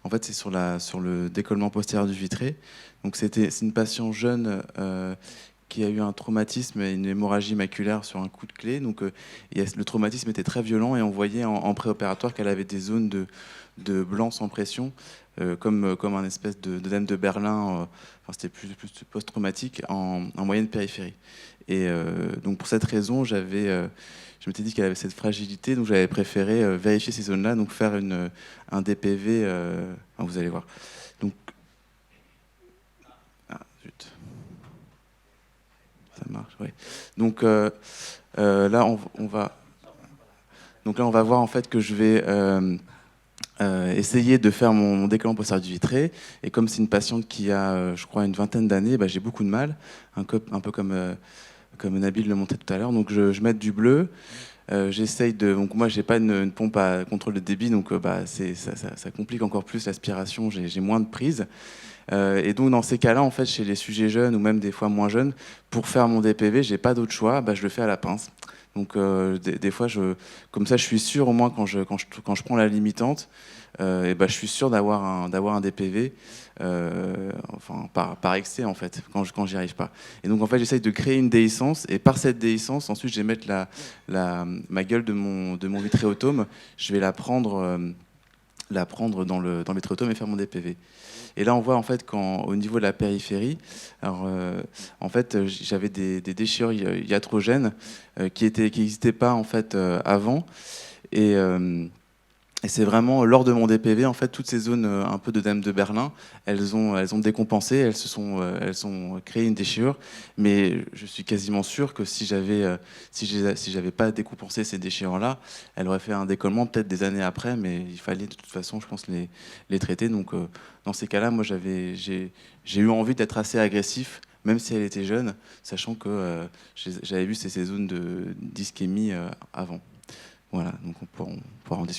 En fait, c'est sur le décollement postérieur du vitré. Donc c'est une patiente jeune qui a eu un traumatisme et une hémorragie maculaire sur un coup de clé. Donc le traumatisme était très violent et on voyait en préopératoire qu'elle avait des zones de blanc sans pression, comme un espèce d'œdème de Berlin. Enfin, c'était plus post-traumatique en moyenne périphérie. Et donc pour cette raison, je m'étais dit qu'elle avait cette fragilité, donc j'avais préféré vérifier ces zones-là, donc faire un DPV. Vous allez voir. Donc, zut. Ça marche, oui. Donc là, on va voir en fait que je vais essayer de faire mon décollement postérieur du vitré. Et comme c'est une patiente qui a, je crois, une vingtaine d'années, j'ai beaucoup de mal, un peu comme Nabil le montrait tout à l'heure. Donc je mets du bleu. J'essaye de. Donc moi, j'ai pas une pompe à contrôle de débit, donc ça complique encore plus l'aspiration. J'ai moins de prise. Et donc dans ces cas-là, en fait, chez les sujets jeunes ou même des fois moins jeunes, pour faire mon DPV, j'ai pas d'autre choix. Je le fais à la pince. Donc des fois, comme ça, je suis sûr au moins quand je prends la limitante, je suis sûr d'avoir un DPV, enfin par excès en fait, quand j'y arrive pas. Et donc en fait, j'essaye de créer une déhiscence et par cette déhiscence, ensuite, je vais mettre ma gueule de mon vitréotome, je vais la prendre dans le vitréotome et faire mon DPV. Et là, on voit en fait qu'au niveau de la périphérie, alors, en fait, j'avais des déchirures iatrogènes qui n'existaient pas en fait avant. Et c'est vraiment lors de mon DPV, en fait, toutes ces zones un peu d'œdème de Berlin, elles ont décompensé, elles ont créé une déchirure. Mais je suis quasiment sûr que si j'avais pas décompensé ces déchirures-là, elles auraient fait un décollement peut-être des années après. Mais il fallait de toute façon, je pense, les traiter. Donc, dans ces cas-là, moi, j'ai eu envie d'être assez agressif, même si elle était jeune, sachant que j'avais vu ces zones d'ischémie avant. Voilà, donc on pourra en discuter.